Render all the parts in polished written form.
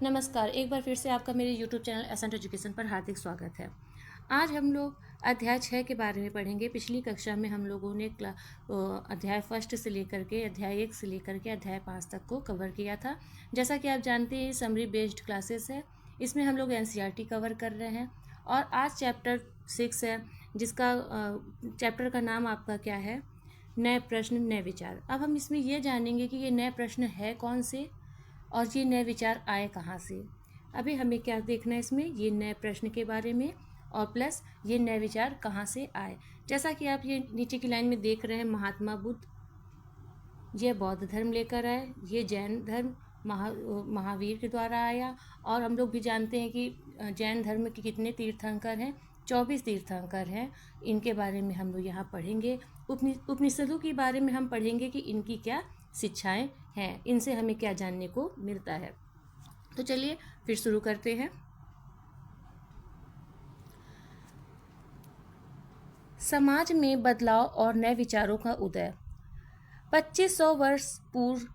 नमस्कार, एक बार फिर से आपका मेरे YouTube चैनल एसेंट एजुकेशन पर हार्दिक स्वागत है। आज हम लोग अध्याय 6 के बारे में पढ़ेंगे। पिछली कक्षा में हम लोगों ने अध्याय फर्स्ट से लेकर के अध्याय 1 से लेकर के अध्याय 5 तक को कवर किया था। जैसा कि आप जानते हैं, समरी बेस्ड क्लासेस है। इसमें हम लोग NCERT कवर कर रहे हैं और आज चैप्टर 6 है, जिसका चैप्टर का नाम आपका क्या है? नए प्रश्न नए विचार। अब हम इसमें यह जानेंगे कि ये नए प्रश्न है कौन से और ये नए विचार आए कहाँ से। अभी हमें क्या देखना है इसमें, ये नए प्रश्न के बारे में और प्लस ये नए विचार कहाँ से आए। जैसा कि आप ये नीचे की लाइन में देख रहे हैं, महात्मा बुद्ध ये बौद्ध धर्म लेकर आए, ये जैन धर्म महावीर के द्वारा आया। और हम लोग भी जानते हैं कि जैन धर्म के कितने तीर्थंकर हैं, 24 तीर्थंकर हैं। इनके बारे में हम लोग यहाँ पढ़ेंगे। उपनिषदों के बारे में हम पढ़ेंगे कि इनकी क्या शिक्षाएं हैं, इनसे हमें क्या जानने को मिलता है। तो चलिए फिर शुरू करते हैं। समाज में बदलाव और नए विचारों का उदय। 2500 वर्ष पूर्व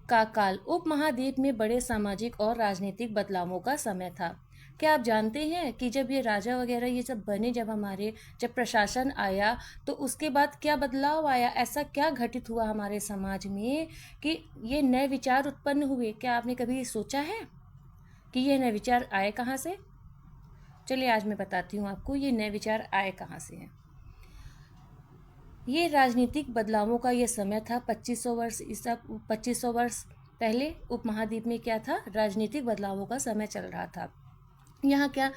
का काल उपमहाद्वीप में बड़े सामाजिक और राजनीतिक बदलावों का समय था। क्या आप जानते हैं कि जब ये राजा वगैरह ये सब बने, जब प्रशासन आया, तो उसके बाद क्या बदलाव आया? ऐसा क्या घटित हुआ हमारे समाज में कि ये नए विचार उत्पन्न हुए? क्या आपने कभी सोचा है कि ये नए विचार आए कहाँ से? चलिए आज मैं बताती हूँ आपको ये नए विचार आए कहाँ से हैं। ये राजनीतिक बदलावों का ये समय था 2500 वर्ष पहले उपमहाद्वीप में क्या था? राजनीतिक बदलावों का समय चल रहा था। यहाँ क्या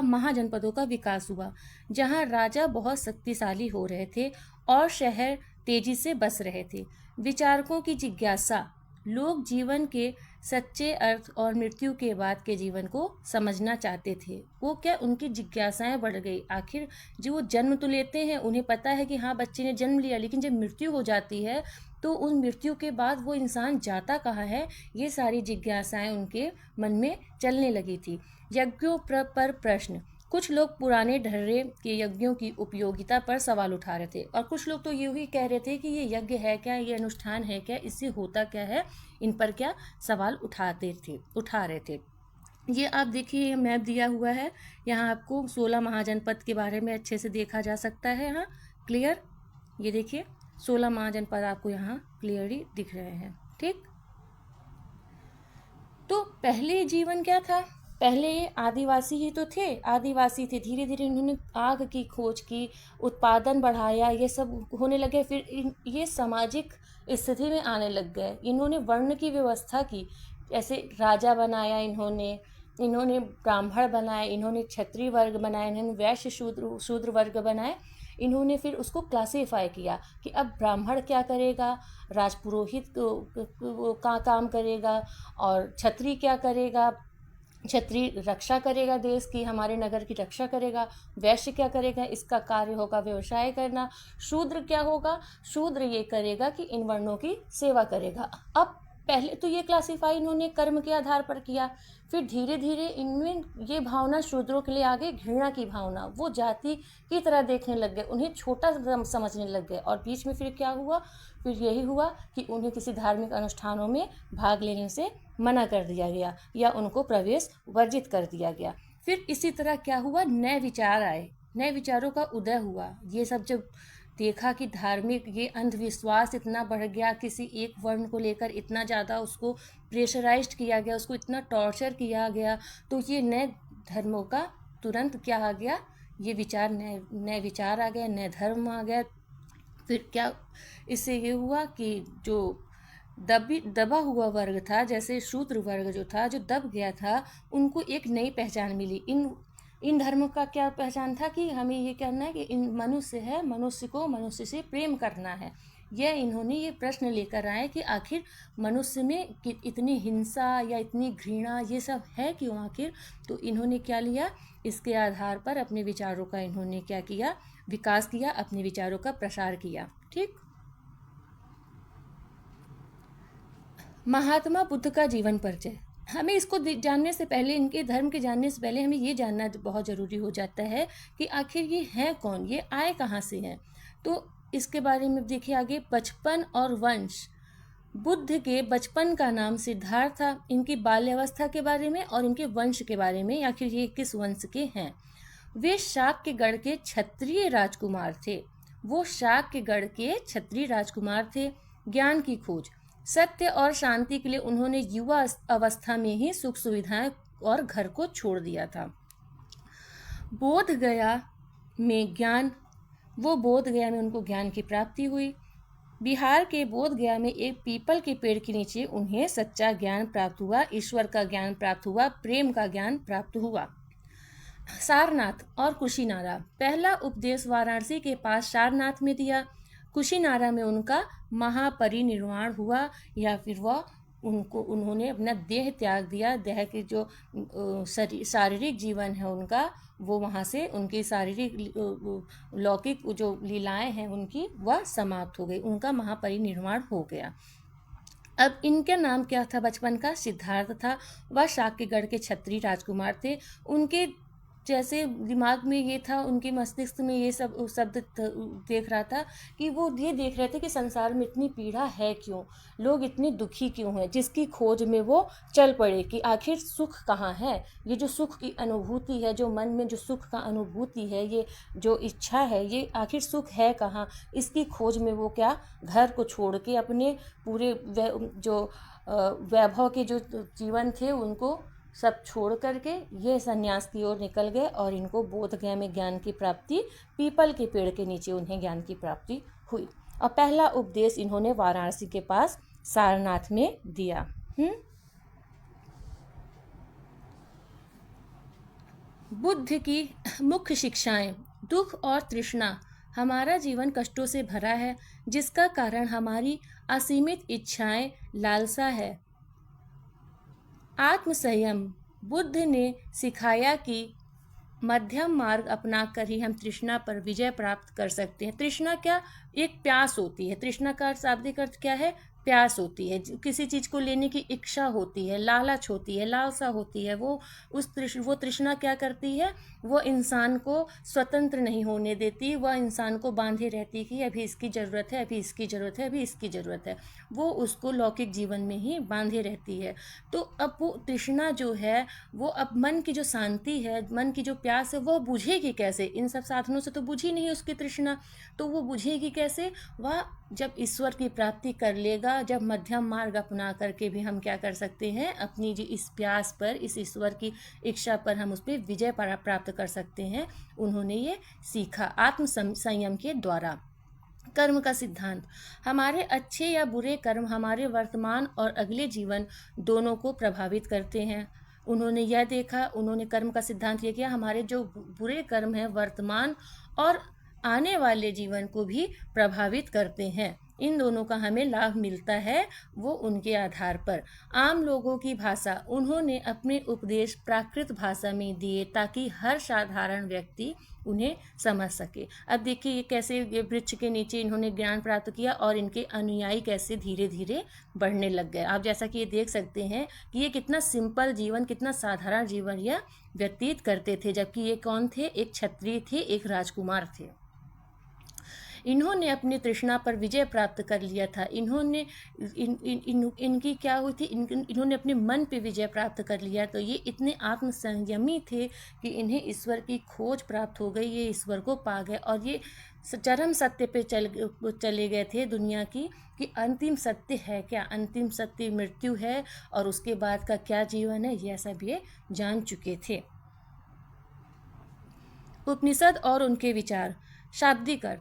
महाजनपदों का विकास हुआ, जहाँ राजा बहुत शक्तिशाली हो रहे थे और शहर तेजी से बस रहे थे। विचारकों की जिज्ञासा, लोग जीवन के सच्चे अर्थ और मृत्यु के बाद के जीवन को समझना चाहते थे। वो क्या, उनकी जिज्ञासाएं बढ़ गई। आखिर जो वो जन्म तो लेते हैं, उन्हें पता है कि हाँ बच्चे ने जन्म लिया, लेकिन जब मृत्यु हो जाती है तो उन मृत्यु के बाद वो इंसान जाता कहाँ है, ये सारी जिज्ञासाएं उनके मन में चलने लगी थी। यज्ञों पर प्रश्न। कुछ लोग पुराने ढर्रे के यज्ञों की उपयोगिता पर सवाल उठा रहे थे और कुछ लोग तो ये भी कह रहे थे कि ये यज्ञ है क्या, ये अनुष्ठान है क्या, इससे होता क्या है, इन पर क्या सवाल उठा रहे थे। ये आप देखिए, मैप दिया हुआ है यहाँ, आपको 16 महाजनपद के बारे में अच्छे से देखा जा सकता है यहाँ क्लियर। ये देखिए 16 महाजनपद आपको यहाँ क्लियरली दिख रहे हैं। ठीक, तो पहले जीवन क्या था? पहले ये आदिवासी ही तो थे, आदिवासी थे। धीरे धीरे इन्होंने आग की खोज की, उत्पादन बढ़ाया, ये सब होने लगे। फिर ये सामाजिक स्थिति में आने लग गए। इन्होंने वर्ण की व्यवस्था की, ऐसे राजा बनाया इन्होंने ब्राह्मण बनाए, इन्होंने क्षत्रिय वर्ग बनाए, इन्होंने वैश्य शूद्र वर्ग बनाए। इन्होंने फिर उसको क्लासीफाई किया कि अब ब्राह्मण क्या करेगा, राजपुरोहित का काम करेगा, और क्षत्रिय क्या करेगा, क्षत्रिय रक्षा करेगा देश की, हमारे नगर की रक्षा करेगा। वैश्य क्या करेगा, इसका कार्य होगा व्यवसाय करना। शूद्र क्या होगा, शूद्र ये करेगा कि इन वर्णों की सेवा करेगा। अब पहले तो ये क्लासीफाई इन्होंने कर्म के आधार पर किया, फिर धीरे धीरे इनमें ये भावना शूद्रों के लिए आ गई, घृणा की भावना। वो जाति की तरह देखने लग गए, उन्हें छोटा समझने लग गए। और बीच में फिर क्या हुआ, फिर यही हुआ कि उन्हें किसी धार्मिक अनुष्ठानों में भाग लेने से मना कर दिया गया या उनको प्रवेश वर्जित कर दिया गया। फिर इसी तरह क्या हुआ, नए विचार आए, नए विचारों का उदय हुआ। ये सब जब देखा कि धार्मिक ये अंधविश्वास इतना बढ़ गया, किसी एक वर्ण को लेकर इतना ज़्यादा उसको प्रेशराइज्ड किया गया, उसको इतना टॉर्चर किया गया, तो ये नए धर्मों का तुरंत क्या आ गया, ये विचार, नए विचार आ गए, नए धर्म आ गए। फिर क्या, इससे ये हुआ कि जो दबा हुआ वर्ग था, जैसे शूद्र वर्ग जो था, जो दब गया था, उनको एक नई पहचान मिली। इन धर्मों का क्या पहचान था कि हमें ये करना है कि इन मनुष्य है, मनुष्य को मनुष्य से प्रेम करना है। यह इन्होंने ये प्रश्न लेकर आए कि आखिर मनुष्य में इतनी हिंसा या इतनी घृणा ये सब है क्यों आखिर। तो इन्होंने क्या लिया, इसके आधार पर अपने विचारों का इन्होंने क्या किया, विकास किया, अपने विचारों का प्रसार किया। ठीक, महात्मा बुद्ध का जीवन परिचय। हमें इसको जानने से पहले, इनके धर्म के जानने से पहले, हमें ये जानना बहुत ज़रूरी हो जाता है कि आखिर ये हैं कौन, ये आए कहाँ से हैं। तो इसके बारे में देखिए आगे, बचपन और वंश। बुद्ध के बचपन का नाम सिद्धार्थ था। इनकी बाल्यावस्था के बारे में और इनके वंश के बारे में, आखिर ये किस वंश के हैं। वे शाक्यगढ़ के क्षत्रिय राजकुमार थे। वो शाक्यगढ़ के क्षत्रिय राजकुमार थे। ज्ञान की खोज, सत्य और शांति के लिए उन्होंने युवा अवस्था में ही सुख सुविधाएं और घर को छोड़ दिया था। बोध गया में ज्ञान, वो बोध गया में उनको ज्ञान की प्राप्ति हुई। बिहार के बोध गया में एक पीपल के पेड़ के नीचे उन्हें सच्चा ज्ञान प्राप्त हुआ, ईश्वर का ज्ञान प्राप्त हुआ, प्रेम का ज्ञान प्राप्त हुआ। सारनाथ और कुशीनारा, पहला उपदेश वाराणसी के पास सारनाथ में दिया। कुशीनारा में उनका महापरिनिर्वाण हुआ, या फिर वह उन्होंने अपना देह त्याग दिया। देह के जो शारीरिक जीवन है उनका, वो वहाँ से उनकी शारीरिक लौकिक जो लीलाएं हैं उनकी, वह समाप्त हो गई। उनका महापरिनिर्वाण हो गया। अब इनका नाम क्या था बचपन का? सिद्धार्थ था। वह शाक्यगढ़ के क्षत्रिय राजकुमार थे। उनके जैसे दिमाग में ये था, उनके मस्तिष्क में ये सब शब्द देख रहा था कि वो ये देख रहे थे कि संसार में इतनी पीड़ा है क्यों, लोग इतने दुखी क्यों हैं, जिसकी खोज में वो चल पड़े कि आखिर सुख कहाँ है। ये जो सुख की अनुभूति है, जो मन में जो सुख का अनुभूति है, ये जो इच्छा है, ये आखिर सुख है कहाँ, इसकी खोज में वो क्या घर को छोड़ के अपने पूरे जो वैभव के जो जीवन थे उनको सब छोड़ करके ये सन्यास की ओर निकल गए। और इनको बोध गया में ज्ञान की प्राप्ति, पीपल के पेड़ के नीचे उन्हें ज्ञान की प्राप्ति हुई। और पहला उपदेश इन्होंने वाराणसी के पास सारनाथ में दिया। बुद्ध की मुख्य शिक्षाएं। दुख और तृष्णा, हमारा जीवन कष्टों से भरा है, जिसका कारण हमारी असीमित इच्छाएं, लालसा है। आत्मसंयम, बुद्ध ने सिखाया कि मध्यम मार्ग अपनाकर ही हम तृष्णा पर विजय प्राप्त कर सकते हैं। तृष्णा क्या? एक प्यास होती है। तृष्णा का शाब्दिक अर्थ क्या है? प्यास होती है, किसी चीज़ को लेने की इच्छा होती है, लालच होती है, लालसा होती है। वो तृष्णा क्या करती है? वो इंसान को स्वतंत्र नहीं होने देती, वह इंसान को बांधे रहती कि अभी इसकी ज़रूरत है, अभी इसकी ज़रूरत है, अभी इसकी ज़रूरत है। वो उसको लौकिक जीवन में ही बांधे रहती है। तो अब वो तृष्णा जो है, वो अब मन की जो शांति है, मन की जो प्यास है, वो बुझेगी कैसे? इन सब साधनों से तो बुझी नहीं उसकी तृष्णा। तो वो बुझेगी कैसे? वह जब ईश्वर की प्राप्ति कर लेगा, जब मध्यम मार्ग अपना करके भी हम क्या कर सकते हैं, अपनी जो इस प्यास पर, इस ईश्वर की इच्छा पर हम उस पर विजय प्राप्त कर सकते हैं। उन्होंने ये सीखा आत्म संयम के द्वारा। कर्म का सिद्धांत, हमारे अच्छे या बुरे कर्म हमारे वर्तमान और अगले जीवन दोनों को प्रभावित करते हैं। उन्होंने यह देखा, उन्होंने कर्म का सिद्धांत ये किया, हमारे जो बुरे कर्म हैं वर्तमान और आने वाले जीवन को भी प्रभावित करते हैं। इन दोनों का हमें लाभ मिलता है, वो उनके आधार पर। आम लोगों की भाषा, उन्होंने अपने उपदेश प्राकृत भाषा में दिए ताकि हर साधारण व्यक्ति उन्हें समझ सके। अब देखिए ये कैसे, ये वृक्ष के नीचे इन्होंने ज्ञान प्राप्त किया और इनके अनुयायी कैसे धीरे धीरे बढ़ने लग गए। आप जैसा कि ये देख सकते हैं कि ये कितना सिंपल जीवन, कितना साधारण जीवन यह व्यतीत करते थे, जबकि ये कौन थे? एक क्षत्रिय थे, एक राजकुमार थे। इन्होंने अपनी तृष्णा पर विजय प्राप्त कर लिया था। इन्होंने इनकी क्या हुई थी? इन्होंने अपने मन पे विजय प्राप्त कर लिया। तो ये इतने आत्मसंयमी थे कि इन्हें ईश्वर की खोज प्राप्त हो गई, ये ईश्वर को पा गए और ये चरम सत्य पे चले गए थे दुनिया की, कि अंतिम सत्य है क्या, अंतिम सत्य मृत्यु है और उसके बाद का क्या जीवन है, यह सब ये जान चुके थे। उपनिषद और उनके विचार। शाब्दिक अर्थ,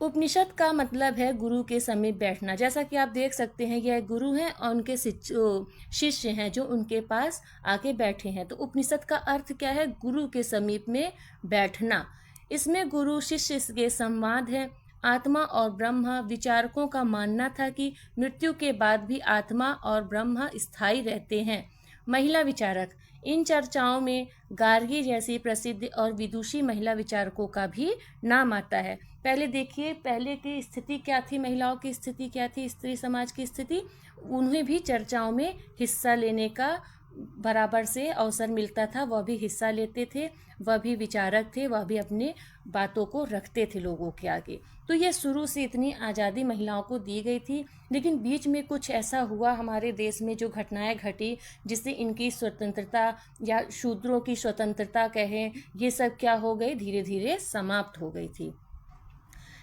उपनिषद का मतलब है गुरु के समीप बैठना। जैसा कि आप देख सकते हैं यह गुरु हैं और उनके शिष्य हैं जो उनके पास आके बैठे हैं। तो उपनिषद का अर्थ क्या है? गुरु के समीप में बैठना। इसमें गुरु शिष्य के संवाद है। आत्मा और ब्रह्म, विचारकों का मानना था कि मृत्यु के बाद भी आत्मा और ब्रह्म स्थायी रहते हैं। महिला विचारक, इन चर्चाओं में गार्गी जैसी प्रसिद्ध और विदुषी महिला विचारकों का भी नाम आता है। पहले देखिए, पहले की स्थिति क्या थी, महिलाओं की स्थिति क्या थी, स्त्री समाज की स्थिति। उन्हें भी चर्चाओं में हिस्सा लेने का बराबर से अवसर मिलता था वह भी हिस्सा लेते थे, वह भी विचारक थे, वह भी अपने बातों को रखते थे लोगों के आगे। तो ये शुरू से इतनी आज़ादी महिलाओं को दी गई थी, लेकिन बीच में कुछ ऐसा हुआ हमारे देश में, जो घटनाएं घटी, जिससे इनकी स्वतंत्रता या शूद्रों की स्वतंत्रता कहें, ये सब क्या हो गई, धीरे धीरे समाप्त हो गई थी।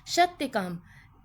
सत्यकाम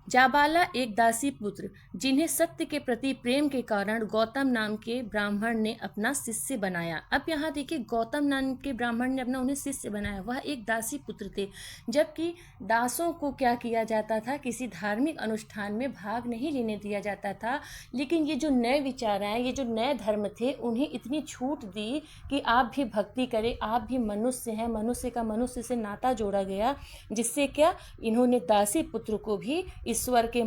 जाबाला एक दासी पुत्र, जिन्हें सत्य के प्रति प्रेम के कारण गौतम नाम के ब्राह्मण ने अपना शिष्य बनाया। अब यहाँ देखिए, गौतम नाम के ब्राह्मण ने अपना उन्हें शिष्य बनाया, वह एक दासी पुत्र थे। जबकि दासों को क्या किया जाता था, किसी धार्मिक अनुष्ठान में भाग नहीं लेने दिया जाता था। लेकिन ये जो नए विचार आए, ये जो नए धर्म थे, उन्हें इतनी छूट दी कि आप भी भक्ति करें, आप भी मनुष्य हैं, मनुष्य का मनुष्य से नाता जोड़ा गया, जिससे क्या, इन्होंने दासी पुत्र को भी ईश्वर के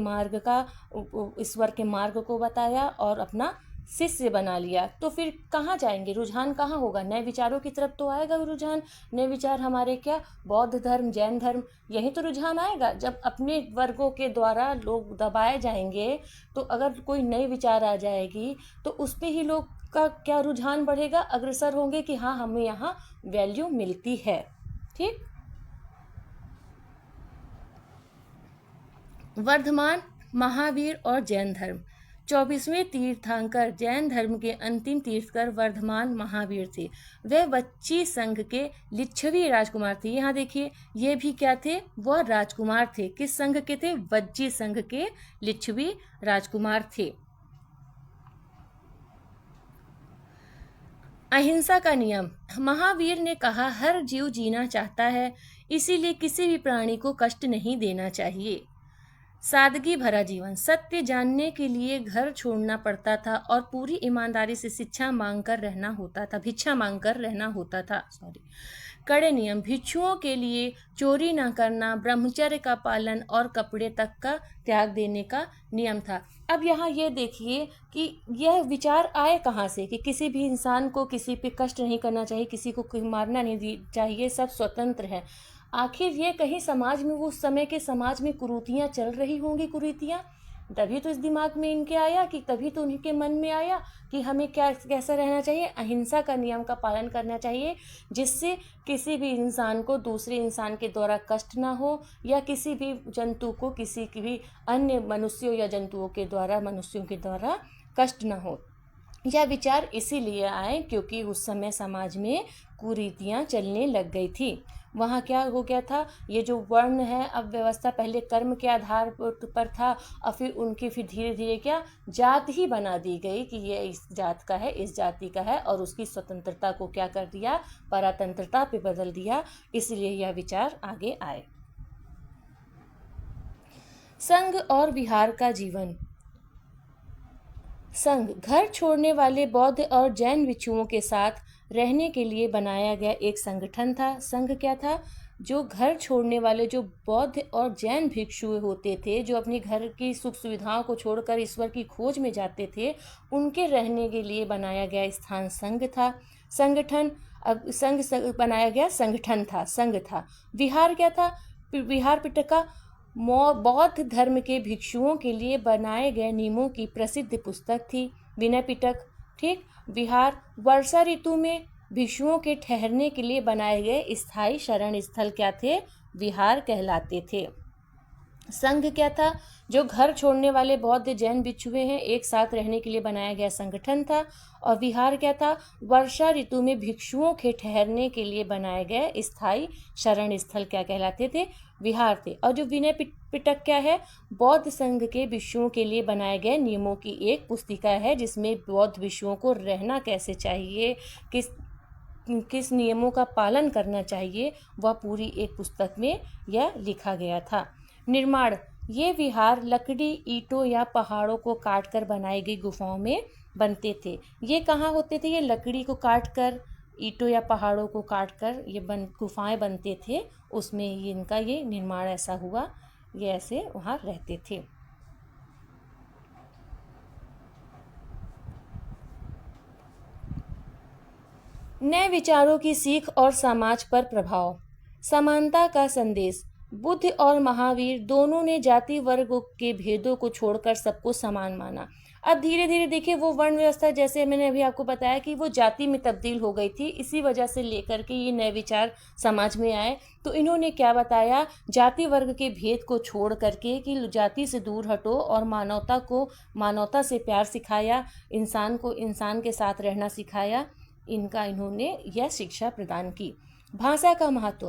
मार्ग को बताया और अपना शिष्य बना लिया। तो फिर कहाँ जाएंगे, रुझान कहाँ होगा, नए विचारों की तरफ तो आएगा रुझान। नए विचार हमारे क्या, बौद्ध धर्म, जैन धर्म, यही तो रुझान आएगा। जब अपने वर्गों के द्वारा लोग दबाए जाएंगे, तो अगर कोई नई विचार आ जाएगी तो उस पर ही लोग का क्या रुझान बढ़ेगा, अग्रसर होंगे कि हाँ, हमें यहाँ वैल्यू मिलती है। ठीक। वर्धमान, महावीर और जैन धर्म। 24वें तीर्थंकर जैन धर्म के अंतिम तीर्थंकर वर्धमान महावीर थे। वे वच्ची संघ के लिच्छवी राजकुमार थे। यहाँ देखिए, ये भी क्या थे, वह राजकुमार थे। किस संघ के थे, वज्जी संघ के लिच्छवी राजकुमार थे। अहिंसा का नियम। महावीर ने कहा, हर जीव जीना चाहता है, इसीलिए किसी भी प्राणी को कष्ट नहीं देना चाहिए। सादगी भरा जीवन। सत्य जानने के लिए घर छोड़ना पड़ता था और पूरी ईमानदारी से भिक्षा मांगकर रहना होता था। कड़े नियम। भिक्षुओं के लिए चोरी न करना, ब्रह्मचर्य का पालन और कपड़े तक का त्याग देने का नियम था। अब यहाँ ये देखिए कि यह विचार आए कहाँ से, कि किसी भी इंसान को किसी पे कष्ट नहीं करना चाहिए, किसी को मारना नहीं चाहिए, सब स्वतंत्र है। आखिर ये कहीं समाज में, वो उस समय के समाज में कुरीतियाँ चल रही होंगी, कुरीतियाँ, तभी तो इस दिमाग में इनके आया, कि तभी तो उनके मन में आया कि हमें कैसा रहना चाहिए, अहिंसा का नियम का पालन करना चाहिए, जिससे किसी भी इंसान को दूसरे इंसान के द्वारा कष्ट ना हो, या किसी भी जंतु को किसी की भी अन्य मनुष्यों या जंतुओं के द्वारा कष्ट ना हो। यह विचार इसीलिए आए क्योंकि उस समय समाज में कुरीतियाँ चलने लग गई थी। वहाँ क्या हो गया था, ये जो वर्ण है, अब व्यवस्था पहले कर्म के आधार पर था, और फिर धीरे धीरे क्या, जात ही बना दी गई कि ये इस जात का है, इस जाति का है, और उसकी स्वतंत्रता को क्या कर दिया, परातंत्रता पे बदल दिया। इसलिए यह विचार आगे आए। संघ और विहार का जीवन। संघ घर छोड़ने वाले बौद्ध और जैन भिक्षुओं के साथ रहने के लिए बनाया गया एक संगठन था। संघ क्या था, जो घर छोड़ने वाले जो बौद्ध और जैन भिक्षु होते थे, जो अपनी घर की सुख सुविधाओं को छोड़कर ईश्वर की खोज में जाते थे, उनके रहने के लिए बनाया गया स्थान संघ था। संगठन, अब संघ बनाया गया संघ था। विहार क्या था, विहार पिटका बौद्ध धर्म के भिक्षुओं के लिए बनाए गए नियमों की प्रसिद्ध पुस्तक थी, विनय पिटक। ठीक। विहार वर्षा ऋतु में भिक्षुओं के ठहरने के लिए बनाए गए स्थायी शरण स्थल क्या थे, विहार कहलाते थे। संघ क्या था, जो घर छोड़ने वाले बौद्ध जैन भिक्षुए हैं, एक साथ रहने के लिए बनाया गया संगठन था। और विहार क्या था, वर्षा ऋतु में भिक्षुओं के ठहरने के लिए बनाए गए स्थायी शरण स्थल क्या कहलाते थे, विहार थे। और जो विनय पिटक क्या है, बौद्ध संघ के भिक्षुओं के लिए बनाए गए नियमों की एक पुस्तिका है, जिसमें बौद्ध भिक्षुओं को रहना कैसे चाहिए, किस नियमों का पालन करना चाहिए, वह पूरी एक पुस्तक में यह लिखा गया था। निर्माण। ये विहार लकड़ी, ईंटों या पहाड़ों को काटकर बनाई गई गुफाओं में बनते थे। ये कहाँ होते थे, ये लकड़ी को काटकर, ईंटों या पहाड़ों को काटकर ये गुफाएं बनते थे, उसमें इनका ये निर्माण ऐसा हुआ, ये ऐसे वहाँ रहते थे। नए विचारों की सीख और समाज पर प्रभाव। समानता का संदेश। बुद्ध और महावीर दोनों ने जाति वर्ग के भेदों को छोड़कर सबको समान माना। अब धीरे धीरे देखिए वो वर्ण व्यवस्था, जैसे मैंने अभी आपको बताया कि वो जाति में तब्दील हो गई थी, इसी वजह से लेकर के ये नए विचार समाज में आए। तो इन्होंने क्या बताया, जाति वर्ग के भेद को छोड़ करके कि जाति से दूर हटो और मानवता से प्यार सिखाया, इंसान को इंसान के साथ रहना सिखाया। इन्होंने यह शिक्षा प्रदान की। भाषा का महत्व।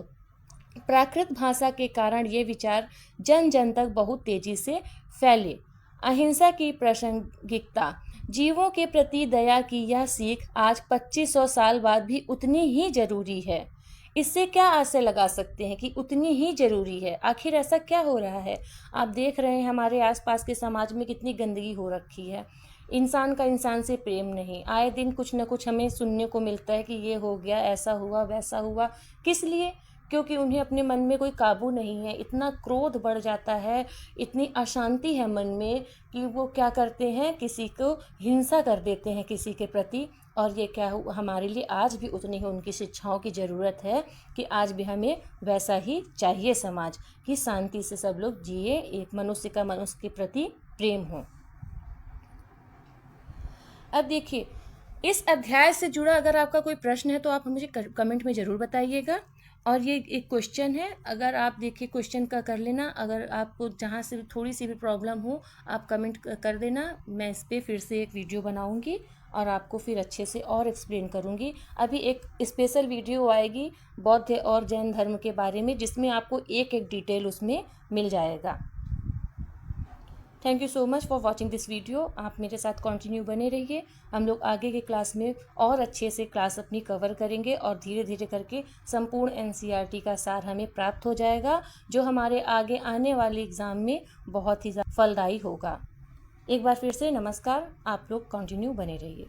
प्राकृत भाषा के कारण ये विचार जन जन तक बहुत तेजी से फैले। अहिंसा की प्रासंगिकता। जीवों के प्रति दया की यह सीख आज 2500 साल बाद भी उतनी ही जरूरी है। इससे क्या आशय लगा सकते हैं कि उतनी ही जरूरी है? आखिर ऐसा क्या हो रहा है? आप देख रहे हैं हमारे आसपास के समाज में कितनी गंदगी हो रखी है। इंसान का इंसान से प्रेम नहीं, आए दिन कुछ न कुछ हमें सुनने को मिलता है कि ये हो गया, ऐसा हुआ, वैसा हुआ। किस लिए? क्योंकि उन्हें अपने मन में कोई काबू नहीं है। इतना क्रोध बढ़ जाता है, इतनी अशांति है मन में कि वो क्या करते हैं, किसी को हिंसा कर देते हैं किसी के प्रति। और ये क्या हमारे लिए आज भी उतनी ही उनकी शिक्षाओं की ज़रूरत है कि आज भी हमें वैसा ही चाहिए समाज, कि शांति से सब लोग जिए, एक मनुष्य का मनुष्य के प्रति प्रेम हो। अब देखिए, इस अध्याय से जुड़ा अगर आपका कोई प्रश्न है तो आप मुझे कमेंट में ज़रूर बताइएगा। और ये एक क्वेश्चन है, अगर आप देखिए क्वेश्चन का कर लेना, अगर आपको जहाँ से थोड़ी सी भी प्रॉब्लम हो आप कमेंट कर देना, मैं इस पर फिर से एक वीडियो बनाऊंगी और आपको फिर अच्छे से और एक्सप्लेन करूंगी। अभी एक स्पेशल वीडियो आएगी बौद्ध और जैन धर्म के बारे में, जिसमें आपको एक एक डिटेल उसमें मिल जाएगा। Thank you so much for watching this video. आप मेरे साथ कंटिन्यू बने रहिए। हम लोग आगे के क्लास में और अच्छे से क्लास अपनी कवर करेंगे और धीरे धीरे करके संपूर्ण एनसीईआरटी का सार हमें प्राप्त हो जाएगा, जो हमारे आगे आने वाले एग्ज़ाम में बहुत ही फलदायी होगा। एक बार फिर से नमस्कार, आप लोग कंटिन्यू बने रहिए।